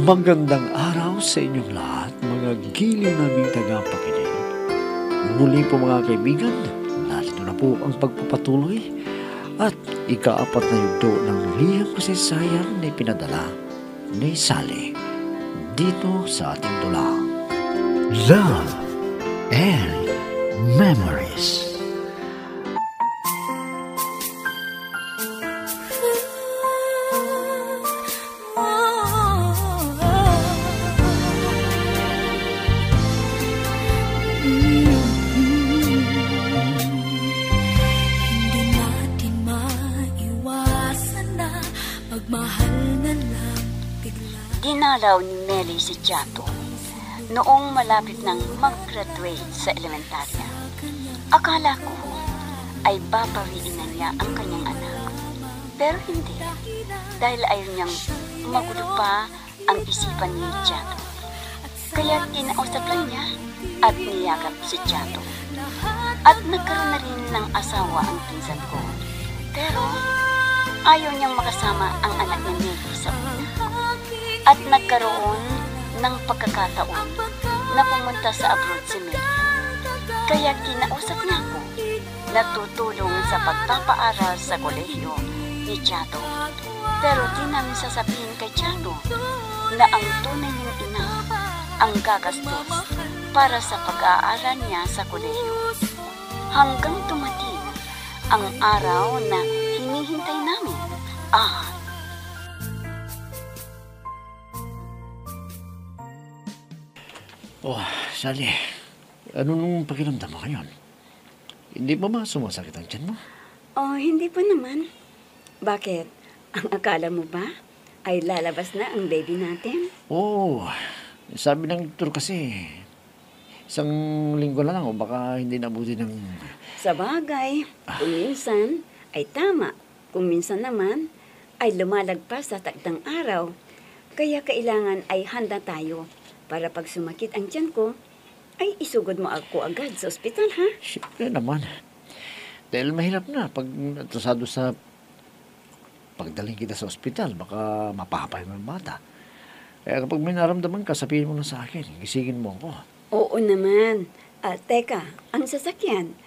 Magandang araw sa inyong lahat, mga giliw naming tagapakinig. Muli po mga kaibigan, narito na po ang pagpapatuloy at ika-4 na yugto ng liham kasaysayan na ipinadala ni Sally dito sa ating dulang Love and Memories. Dinalaw ni Melly si Chato noong malapit nang mag-graduate sa elementarya. Akala ko ay babawiin na niya ang kanyang anak. Pero hindi, dahil ayaw niyang magulo pa ang isipan ni Chato. Kaya kinausap lang niya at niyakap si Chato. At nagkaroon na rin ng asawa ang pinsan ko. Pero ayaw niyang makasama ang anak ni Melly sa una. At nagkaroon ng pagkakataon na pumunta sa abroad si Melly. Kaya kinausap niya ako na tutulong sa pagpapaaral sa kolehiyo ni Chato. Pero di namin sasabihin kay Chato na ang tunay niyang ina ang gagastos para sa pag-aaral niya sa kolehiyo. Hanggang dumating ang araw na hinihintay namin. Sally, ano nung pakiramdam mo ngayon? Hindi pa ba sumasakit ang tiyan mo? Hindi pa naman. Bakit? Ang akala mo ba ay lalabas na ang baby natin? Sabi ng doktor kasi, isang linggo na lang o baka hindi nabuti ng... Sa bagay, kung minsan ay tama, kung minsan naman ay lumalagpas sa takdang araw. Kaya kailangan ay handa tayo para pag sumakit ang tiyan ko, ay isugod mo ako agad sa ospital, ha? Siyempre naman. Dahil mahirap na pag natrasado sa pagdaling kita sa ospital, baka mapapay mo ang bata. Kaya kapag may naramdaman ka, sabihin mo na sa akin, gisingin mo ako. Oo naman. Teka, ang sasakyan,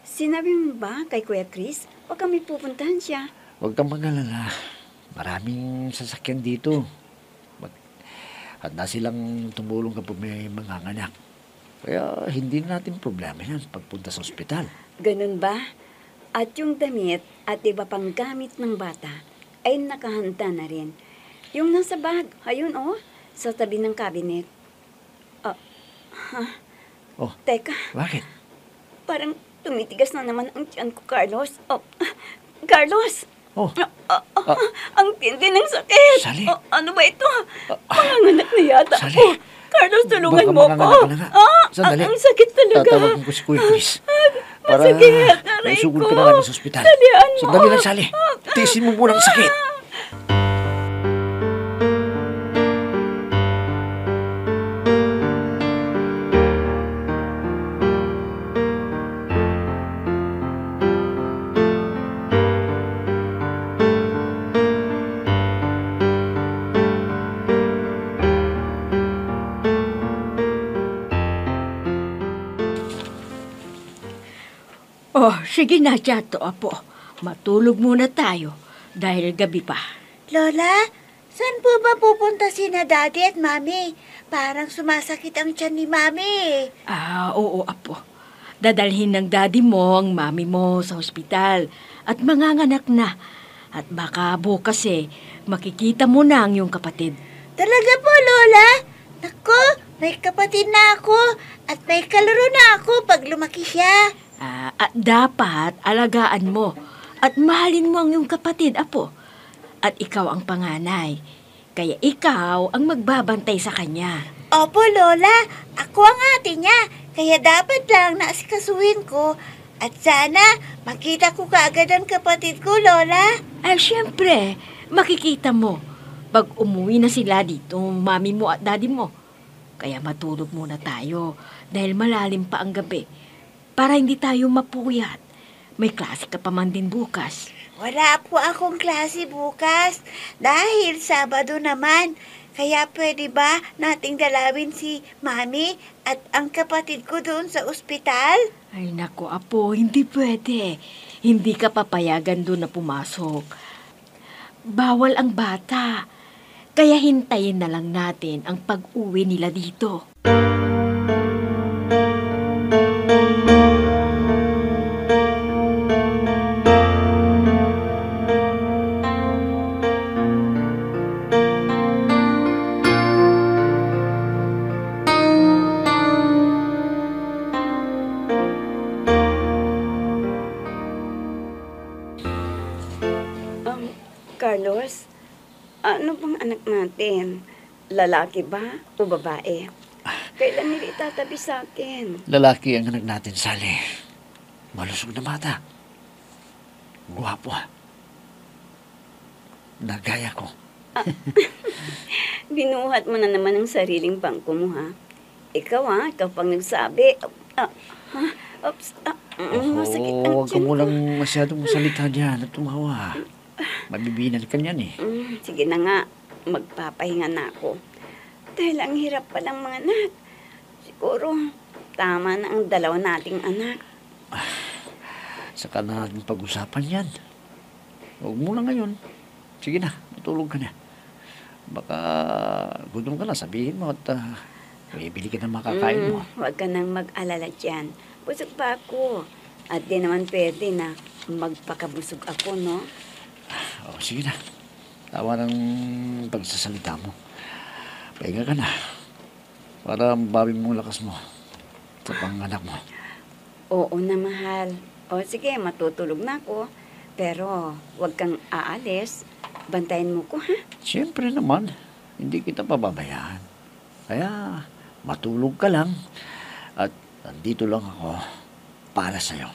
sinabi mo ba kay Kuya Chris, o kami pupuntahan siya? Huwag kang mag-alala. Maraming sasakyan dito. Handa silang tumulong kapag may manganganak. Kaya hindi natin problema yan pagpunta sa ospital. Ganun ba? At yung damit at iba pang gamit ng bata ay nakahanda na rin. Yung nasa bag, ayun sa tabi ng cabinet. Teka. Bakit? Parang tumitigas na naman ang tiyan ko, Carlos. Carlos! Ang tindi ng sakit. Sally. Ano ba ito? Panganganak na yata. Sally. Carlos, tulungan mo ko. Sandali. Ang sakit talaga. Tatawagin ko si Kuya Chris. Masakit. Aray ko. Maisugod ka na namin sa ospital. Sandali lang, Sally. Tiisin mo muna ang sakit. Sige na, Chato, apo. Matulog muna tayo dahil gabi pa. Lola, saan po ba pupunta sina Daddy at Mami? Parang sumasakit ang tiyan ni Mami. Oo, apo. Dadalhin ng daddy mo ang mami mo sa ospital at manganganak na. At baka bukas makikita mo na ang iyong kapatid. Talaga po, Lola? Naku, may kapatid na ako at may kalaro na ako pag lumaki siya. At dapat alagaan mo at mahalin mo ang iyong kapatid, apo. At ikaw ang panganay. Kaya ikaw ang magbabantay sa kanya. Opo, Lola. Ako ang ate niya. Kaya dapat lang naasikasuhin ko. At sana makita ko kaagad ang kapatid ko, Lola. Siyempre, makikita mo pag umuwi na sila dito, mami mo at daddy mo. Kaya matulog muna tayo dahil malalim pa ang gabi. Para hindi tayo mapuyat. May klase ka pa man din bukas. Wala po akong klase bukas dahil Sabado naman. Kaya pwede ba nating dalawin si Mami at ang kapatid ko doon sa ospital? Ay nako, Apo, hindi pwede. Hindi ka papayagan doon na pumasok. Bawal ang bata. Kaya hintayin na lang natin ang pag-uwi nila dito. Carlos, ano bang anak natin? Lalaki ba o babae? Kailan nila itatabi sa akin? Lalaki ang anak natin, Sally. Malusog na bata. Guwapo, ha? Nagaya ko. Binuhat mo na naman ang sariling bangko mo, ha? Ikaw pang nagsabi. Masakit ang Huwag ka tiyan mo ko. lang masyadong salita diyan at tumawa. Mabibinan ka niyan eh. Sige na nga, magpapahinga na ako. Dahil ang hirap palang mga anak. Siguro, tama na ang dalawa nating anak. Saka na natin pag-usapan yan. Huwag mo na ngayon. Sige na, matulog ka na. Baka gutom ka na, sabihin mo at bibili ka na makakain mo. Huwag ka nang mag-alala dyan. Busog pa ako. At di naman pwede na magpakabusog ako, no? O, sige na. Tawa ng pagsasalita mo. Pahinga ka na. Para mabawi mo ang lakas mo sa panganak mo. Oo na, mahal. O sige, matutulog na ako. Pero huwag kang aalis. Bantayan mo ko, ha? Siyempre naman, hindi kita pababayaan. Kaya matulog ka lang at nandito lang ako para sa'yo.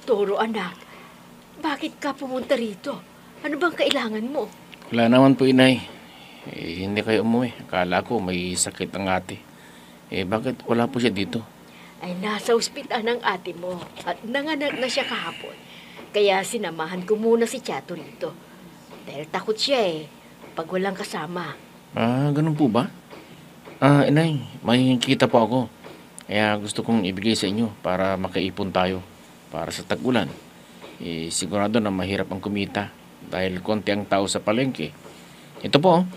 Toro, anak. Bakit ka pumunta rito? Ano bang kailangan mo? Wala naman po, inay. Hindi kayo umuwi. Akala ko may sakit ang ate. Bakit wala po siya dito? Ay, nasa ospital ng ate mo at nanganak na siya kahapon. Kaya sinamahan ko muna si Chato rito. Dahil takot siya pag walang kasama. Ganun po ba? Inay, may kita po ako. Kaya gusto kong ibigay sa inyo para makaipon tayo para sa tag-ulan. Sigurado na mahirap ang kumita dahil konti ang tao sa palengke. Ito po.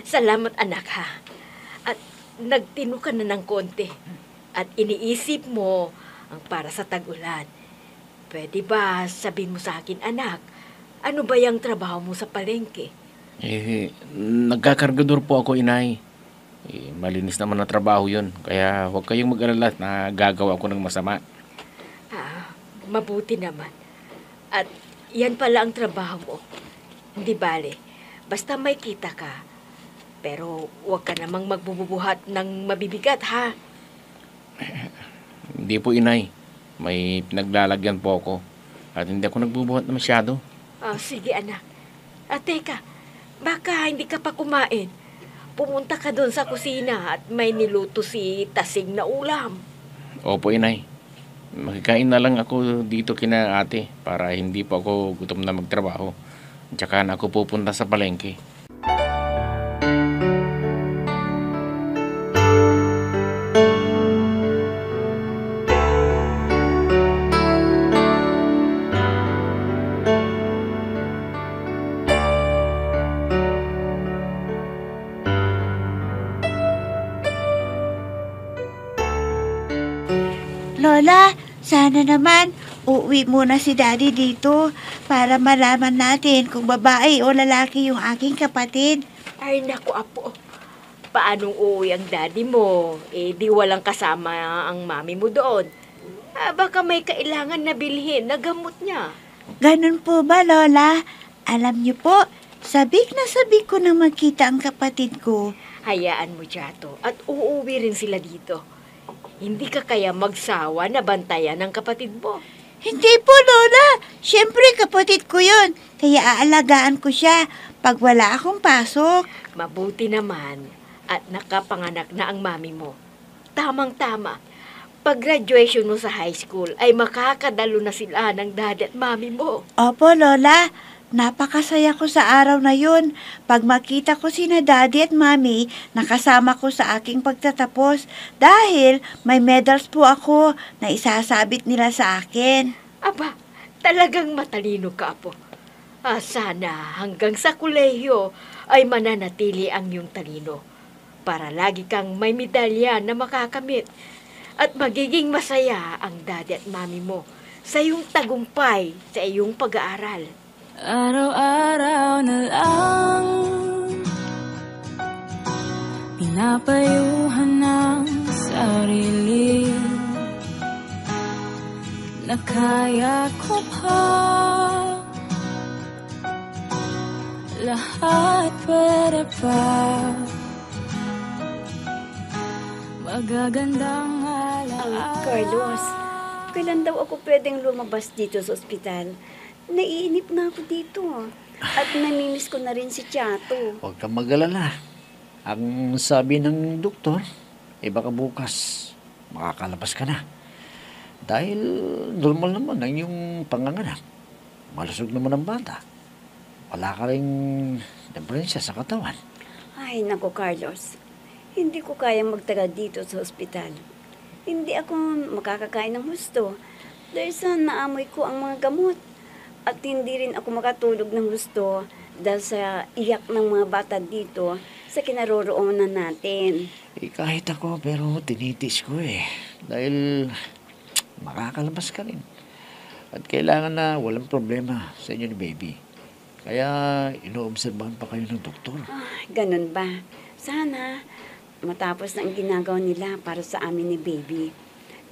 Salamat, anak, ha. At nagtino ka na ng konti. At iniisip mo ang para sa tag-ulan. Pwede ba sabihin mo sa akin, anak, ano ba yung trabaho mo sa palengke? Nagkakargador po ako, inay. Malinis naman ang trabaho yun. Kaya huwag kayong mag-alala na gagawa ko ng masama. Mabuti naman. At yan pala ang trabaho mo. Hindi bale. Basta may kita ka. Pero huwag ka namang magbubuhat ng mabibigat, ha? Hindi po, inay. May pinaglalagyan po ako. At hindi ako nagbubuhat na masyado. Sige, anak. Teka, baka hindi ka pa kumain. Pumunta ka doon sa kusina at may niluto si Tasing na ulam. Opo, inay. Makikain na lang ako dito kina ate para hindi po ako gutom na magtrabaho. Tsaka na ako pupunta sa palengke. Lola, sana naman uuwi muna si Daddy dito para malaman natin kung babae o lalaki yung aking kapatid. Ay, naku, Apo. Paanong uuwi ang daddy mo? Di walang kasama ang mami mo doon. Baka may kailangan na bilhin na gamot niya. Ganun po ba, Lola? Alam niyo po, sabik na sabik ko na makita ang kapatid ko. Hayaan mo, Chato, at uuwi rin sila dito. Hindi ka kaya magsawa na bantayan ng kapatid mo. Hindi po, Lola. Siyempre, kapatid ko yun. Kaya aalagaan ko siya pag wala akong pasok. Mabuti naman at nakapanganak na ang mami mo. Tamang-tama. Pag graduation mo sa high school ay makakadalo na sila ng daddy at mami mo. Opo, Lola. Napakasaya ko sa araw na yun. Pag makita ko sina Daddy at Mami, nakasama ko sa aking pagtatapos dahil may medals po ako na isasabit nila sa akin. Aba, talagang matalino ka, Apo. Sana hanggang sa kolehiyo ay mananatili ang iyong talino para lagi kang may medalya na makakamit at magiging masaya ang daddy at mami mo sa iyong tagumpay sa iyong pag-aaral. Araw-araw na lang pinapayuhan ng sarili na kaya ko pa lahat, pwede pa magagandang alaala. Carlos, kailan daw ako pwedeng lumabas dito sa ospital? Naiinip na ako dito. At namimiss ko na rin si Chato. Huwag kang mag-alala. Ang sabi ng doktor, baka bukas makakalabas ka na. Dahil normal naman ang iyong panganganak. Malusog naman ang bata. Wala ka rin depresya sa katawan. Ay, naku Carlos. Hindi ko kayang magtagal dito sa ospital. Hindi ako makakakain ng husto. Dahil sa naamoy ko ang mga gamot. At hindi rin ako makatulog ng gusto dahil sa iyak ng mga bata dito sa kinaroroonan natin. Kahit ako, pero tinitis ko Dahil makakalabas ka rin. At kailangan na walang problema sa inyo ni baby. Kaya inoobserbahan pa kayo ng doktor. Ganun ba? Sana matapos na ang ginagawa nila para sa amin ni baby.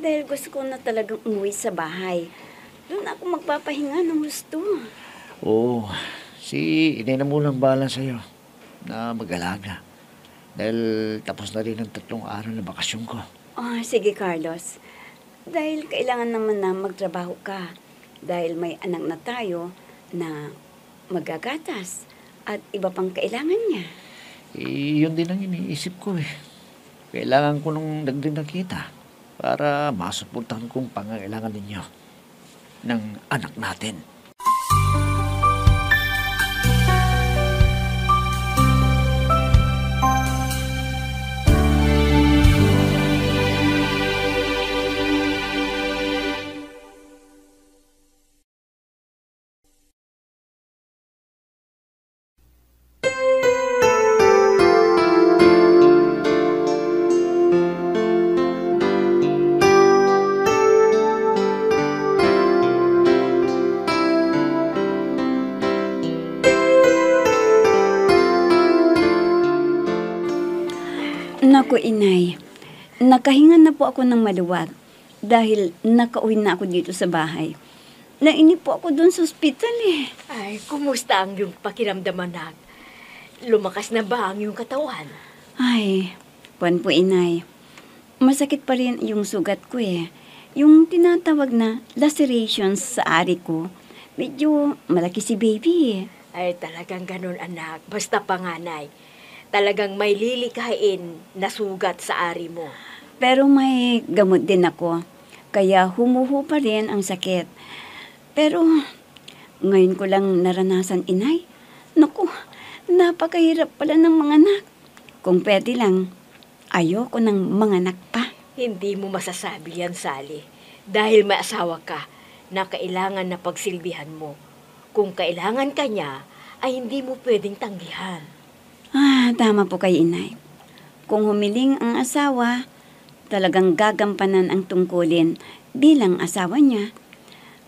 Dahil gusto ko na talagang umuwi sa bahay. Doon ako magpapahinga ng gusto. Oo, si Inay na munang bahala sa'yo na mag-alaga. Dahil tapos na rin ang 3 araw na bakasyon ko. Sige Carlos. Dahil kailangan naman na magtrabaho ka. Dahil may anak na tayo na magagatas at iba pang kailangan niya. Yun din ang iniisip ko Kailangan ko nung dagdag na kita para masuportahan kong pangangailangan ninyo ng anak natin. Naku, Inay. Nakahinga na po ako ng maluwag dahil nakauwi na ako dito sa bahay. Nainip po ako doon sa ospital Ay, kumusta ang iyong pakiramdam, anak? Lumakas na ba ang iyong katawan? Ay, puwan po, Inay. Masakit pa rin yung sugat ko Yung tinatawag na lacerations sa ari ko. Medyo malaki si baby Ay, talagang ganun, anak. Basta panganay. Talagang may lilikain na sugat sa ari mo. Pero may gamot din ako. Kaya humuho pa rin ang sakit. Pero ngayon ko lang naranasan, Inay. Naku, napakahirap pala ng mga anak. Kung pwede lang, ayoko ng mga anak pa. Hindi mo masasabi yan, Sally. Dahil may asawa ka na kailangan na pagsilbihan mo. Kung kailangan ka niya, ay hindi mo pwedeng tanggihan. Tama po kay Inay. Kung humiling ang asawa, talagang gagampanan ang tungkulin bilang asawa niya.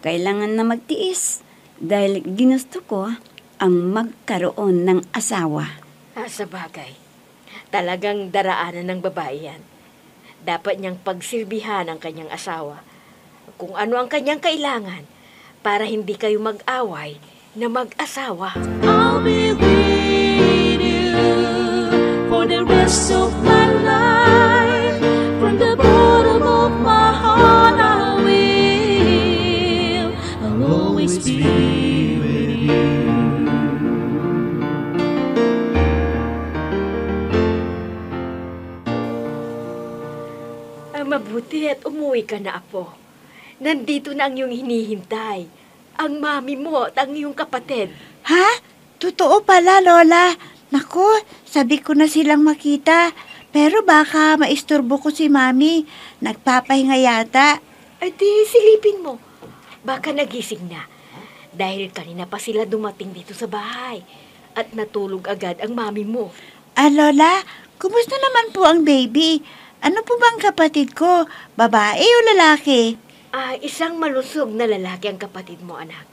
Kailangan na magtiis dahil ginusto ko ang magkaroon ng asawa. Sa bagay, talagang daraanan ng babae yan. Dapat niyang pagsilbihan ang kanyang asawa. Kung ano ang kanyang kailangan para hindi kayo mag-away na mag-asawa. I'll be with you for for the rest of my life. From the bottom of my heart, I'll always be with you. Mabuti at umuwi ka na, Apo. Nandito na ang iyong hinihintay. Ang mami mo at ang iyong kapatid. Ha? Totoo pala, Lola. Naku, sabi ko na silang makita. Pero baka maisturbo ko si Mami. Nagpapahinga yata. Ay di, silipin mo. Baka nagising na. Dahil kanina pa sila dumating dito sa bahay. At natulog agad ang mami mo. Lola, kumusta naman po ang baby? Ano po bang kapatid ko? Babae o lalaki? Isang malusog na lalaki ang kapatid mo, anak.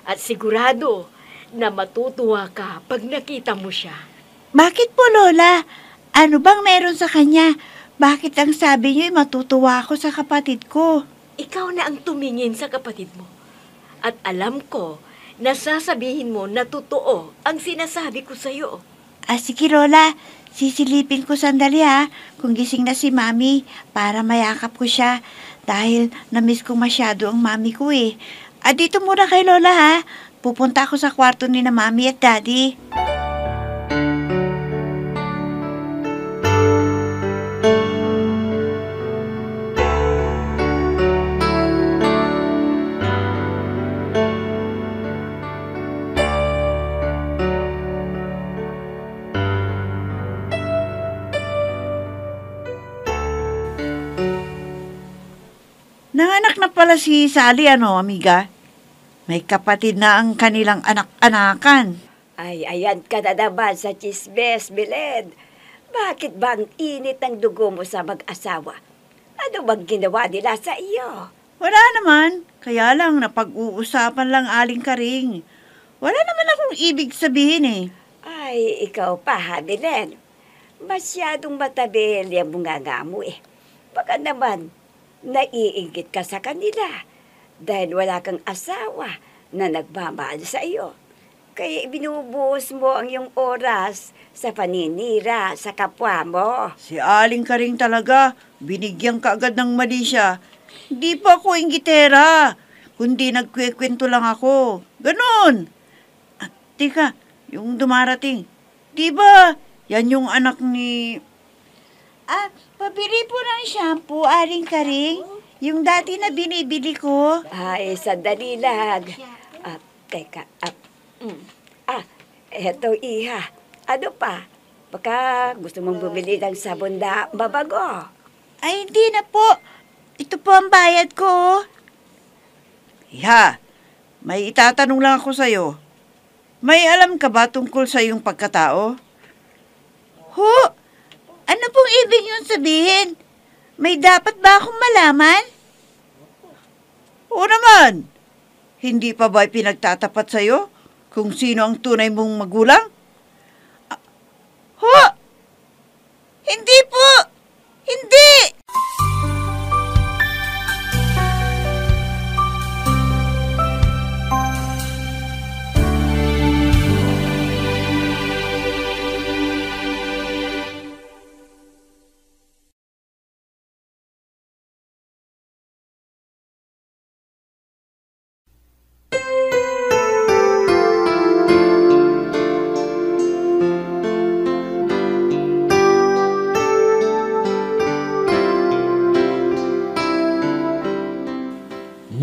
At sigurado na matutuwa ka pag nakita mo siya. Bakit po, Lola? Ano bang meron sa kanya? Bakit ang sabi niyo matutuwa ako sa kapatid ko? Ikaw na ang tumingin sa kapatid mo. At alam ko na sasabihin mo na totoo ang sinasabi ko sa'yo. Sige, Lola. Sisilipin ko sandali kung gising na si Mami para mayakap ko siya dahil namiss ko masyado ang Mami ko eh. Dito muna kay Lola Pupunta ako sa kwarto ni na Mami at Daddy. Nanganak na pala si Sally, amiga? May kapatid na ang kanilang anak-anakan. Ay, ayan ka na naman sa chismes, Belen. Bakit ba ang init ng dugo mo sa mag-asawa? Ano bang ginawa nila sa iyo? Wala naman. Kaya lang napag-uusapan lang Aling Karing. Wala naman akong ibig sabihin eh. Ay, ikaw pa ha, Belen. Masyadong matabil yung bunganga mo eh. Baka naman, naiinggit ka sa kanila dahil wala kang asawa na nagmamahal sa iyo. Kaya ibinubuhos mo ang iyong oras sa paninira sa kapwa mo. Si Aling Karing talaga, binigyan ka agad ng mali siya. Hindi pa ako inggitera, kundi nagkwekwento lang ako. Ganon. Tika, yung dumarating. Di ba, yan yung anak ni... pabili po ng shampoo, Aling Karing. Yung dati na binibili ko. Ay, sandali lang. Teka. Eto, Iha. Ano pa? Baka gusto mong bumili ng sabon na mabago. Ay, hindi na po. Ito po ang bayad ko. Iha, may itatanong lang ako sa'yo. May alam ka ba tungkol sa iyong pagkatao? Ho? Ano pong ibig niyong sabihin? May dapat ba akong malaman? Oo naman. Hindi pa ba pinagtatapat sa'yo kung sino ang tunay mong magulang? Ho? Hindi po! Hindi!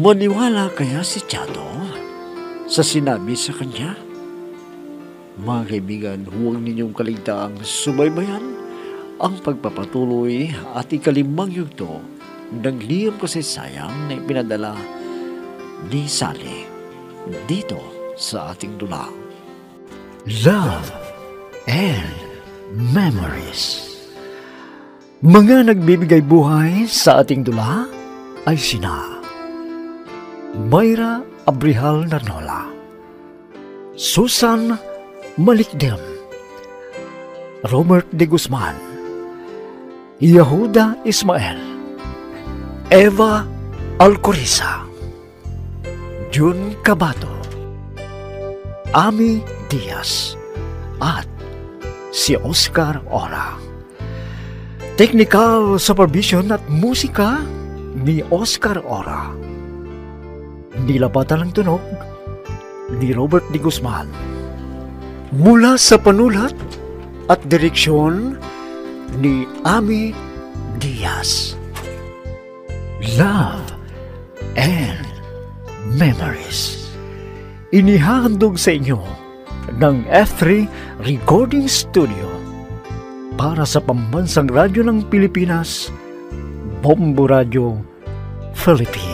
Maniwala kaya si Chado sa sinabi sa kanya? Mga kaibigan, huwag ninyong kaligtaang subaybayan ang pagpapatuloy at ikalimang yugto ng liham kasaysayang na ipinadala ni Sally dito sa ating dula. Love and Memories. Mga nagbibigay buhay sa ating dula ay sina Mayra Abrihal Narnola, Susan Malikdem, Robert de Guzman, Yehuda Ismael, Eva Alcoriza, Jun Cabato, Ami Diaz, at si Oscar Ora. Technical supervision at musika ni Oscar Ora. Nilabatan ng tunog ni Robert D. Guzman. Mula sa panulat at direksyon ni Ami Diaz. Love and Memories. Inihahandog sa inyo ng F3 Recording Studio para sa Pambansang Radyo ng Pilipinas, Bombo Radio, Philippines.